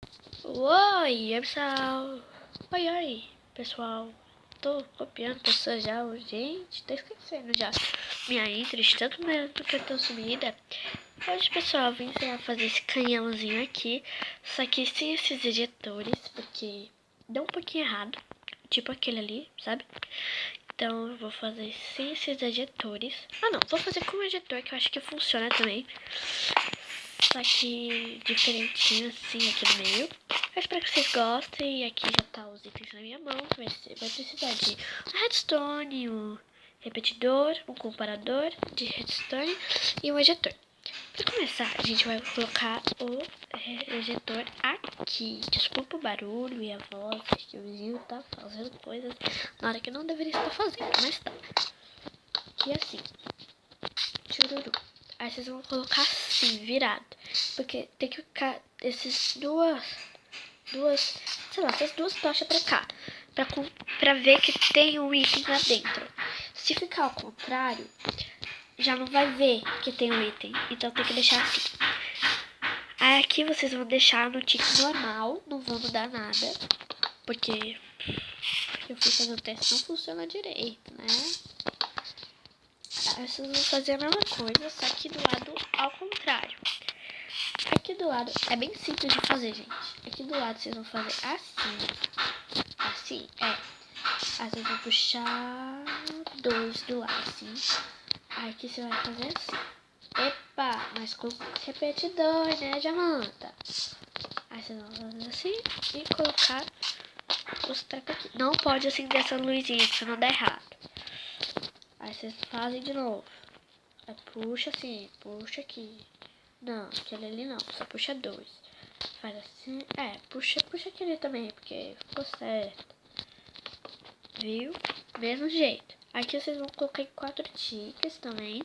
Oi, pessoal. Oi, pessoal. Tô copiando pessoas já. Gente, tô esquecendo já minha intro de tanto mesmo que eu tô sumida. Hoje, pessoal, vim ensinar a fazer esse canhãozinho aqui. Só que sem esses ejetores, porque deu um pouquinho errado. Tipo aquele ali, sabe? Então eu vou fazer sem esses ejetores. Ah, não, vou fazer com o ejetor, que eu acho que funciona também. Só que diferentinho assim aqui no meio. Eu espero que vocês gostem. E aqui já tá os itens na minha mão. Vai precisar de um redstone, um repetidor, um comparador de redstone e um ejetor. Para começar, a gente vai colocar o ejetor aqui. Desculpa o barulho e a voz, que o vizinho tá fazendo coisas na hora que eu não deveria estar fazendo, mas tá. Aqui assim. Chururu. Aí vocês vão colocar assim, virado. Porque tem que ficar essas duas, sei lá, essas duas tochas pra cá. Pra ver que tem um item lá dentro. Se ficar ao contrário, já não vai ver que tem um item. Então tem que deixar assim. Aí aqui vocês vão deixar no tipo normal, não vão mudar nada. Porque eu fui fazer o teste, não funciona direito, né? Aí vocês vão fazer a mesma coisa, só que do lado ao contrário. Aqui do lado, é bem simples de fazer, gente. Aqui do lado vocês vão fazer assim. Assim, é. Aí vocês vão puxar dois do lado, assim. Aí aqui você vai fazer assim. Epa, mas com repetidor, né, Jamanta? Aí vocês vão fazer assim e colocar os trecos aqui. Não pode acender essa luzinha, que senão dá errado. Aí vocês fazem de novo. Aí puxa assim, puxa aqui. Não, aquele ali não, só puxa dois. Faz assim, puxa aquele também, porque ficou certo. Viu? Mesmo jeito. Aqui vocês vão colocar 4 ticks também.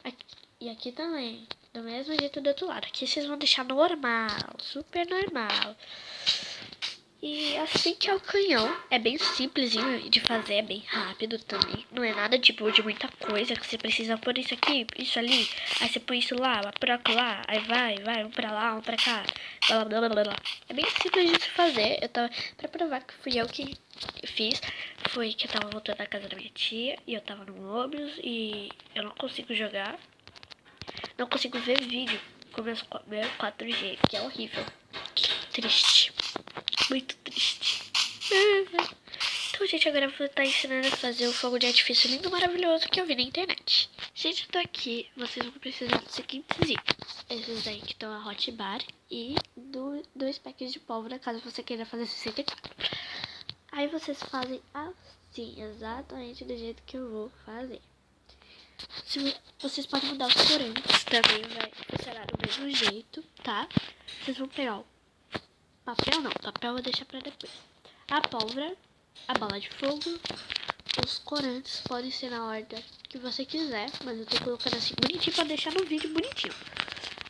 Aqui, e aqui também. Do mesmo jeito do outro lado. Aqui vocês vão deixar normal, super normal. E assim que é o canhão, é bem simplesinho de fazer, é bem rápido também. Não é nada tipo de muita coisa que você precisa pôr isso aqui, isso ali. Aí você põe isso lá, por lá, aí vai, um pra lá, um pra cá, blá blá blá blá blá. É bem simples de se fazer. Eu tava, pra provar que fui eu que fiz, foi que eu tava voltando da casa da minha tia e eu tava no Mobius e eu não consigo jogar. Não consigo ver vídeo com meu 4G, que é horrível. Triste. Muito triste. Então, gente, agora eu vou estar ensinando a fazer o fogo de artifício lindo e maravilhoso que eu vi na internet. Gente, eu tô aqui. Vocês vão precisar dos seguintes itens. Esses daí que estão a hot bar e dois packs de pólvora, caso você queira fazer 64. Aí vocês fazem assim, exatamente do jeito que eu vou fazer. Vocês podem mudar os corantes, também vai funcionar do mesmo jeito, tá? Vocês vão pegar o papel, não, papel eu vou deixar pra depois. A pólvora, a bola de fogo, os corantes podem ser na ordem que você quiser, mas eu tô colocando assim bonitinho pra deixar no vídeo bonitinho.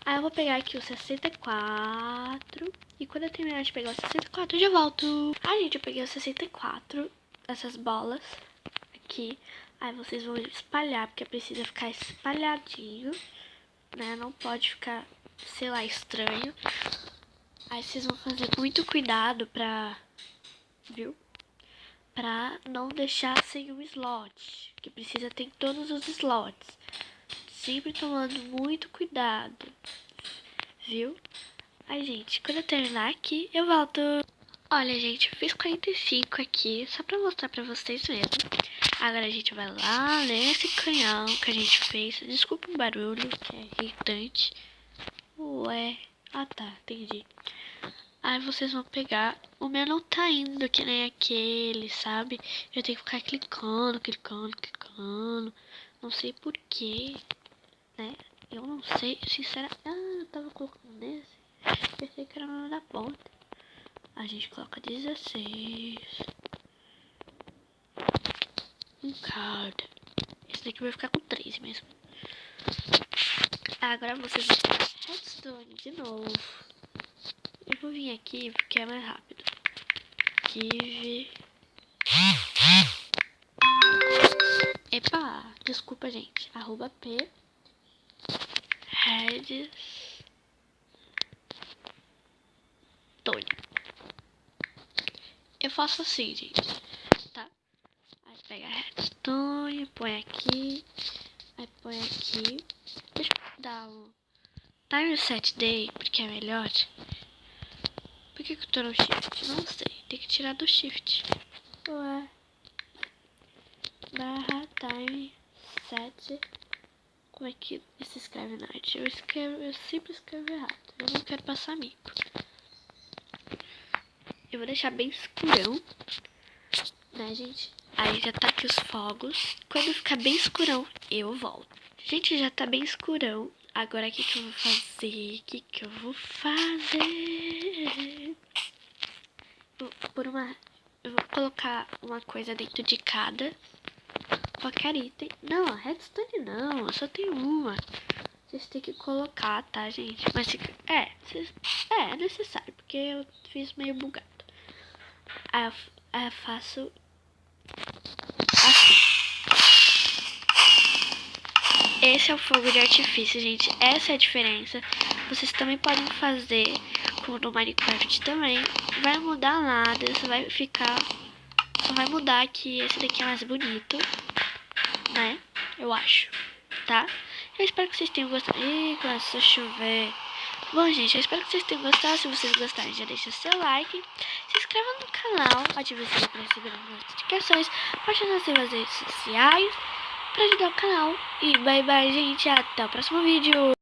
Aí eu vou pegar aqui o 64 e quando eu terminar de pegar o 64 eu já volto. Aí, gente, eu peguei o 64, essas bolas aqui. Aí vocês vão espalhar, porque precisa ficar espalhadinho, né? Não pode ficar, sei lá, estranho. Aí vocês vão fazer muito cuidado viu? Pra não deixar sem um slot, que precisa ter todos os slots. Sempre tomando muito cuidado, viu? Aí, gente, quando eu terminar aqui, eu volto. Olha, gente, eu fiz 45 aqui, só pra mostrar pra vocês mesmo. Agora a gente vai lá nesse canhão que a gente fez. Desculpa o barulho, que é irritante. Ué, tá, entendi. Aí vocês vão pegar. O meu não tá indo que nem aquele, sabe? Eu tenho que ficar clicando. Não sei porquê, né? Eu não sei, sinceramente. Eu tava colocando nesse. Pensei que era o nome da ponta. A gente coloca 16. Um card. Esse daqui vai ficar com 3 mesmo. Agora vocês vão pegar redstone de novo. Eu vou vir aqui porque é mais rápido. Give. Epa, desculpa, gente. @p redstone redstone. Eu faço assim, gente, tá? Aí pega a redstone, põe aqui, aí põe aqui. Deixa eu dar um time set day, porque é melhor. Por que eu tô no shift? Não sei, tem que tirar do shift. Ué. Barra time set. Como é que se escreve night? Eu sempre escrevo errado. Eu não quero passar mico. Eu vou deixar bem escurão, né, gente? Aí já tá aqui os fogos. Quando ficar bem escurão, eu volto. Gente, já tá bem escurão. Agora o que eu vou fazer? O que eu vou fazer? Eu vou colocar uma coisa dentro de cada. Qualquer item. Não, redstone não. Eu só tenho uma. Vocês têm que colocar, tá, gente? Mas é necessário, porque eu fiz meio bugado. Aí eu faço assim. Esse é o fogo de artifício, gente. Essa é a diferença. Vocês também podem fazer com no Minecraft também. Vai mudar nada, só vai ficar... Só vai mudar que esse daqui é mais bonito, né? Eu acho, tá? Eu espero que vocês tenham gostado. Ih, começou a chover. Bom, gente, eu espero que vocês tenham gostado. Se vocês gostarem, já deixa seu like. Se inscreva no canal, ative o sininho para receber as notificações. Pode nas suas redes sociais para ajudar o canal. E bye bye, gente. Até o próximo vídeo.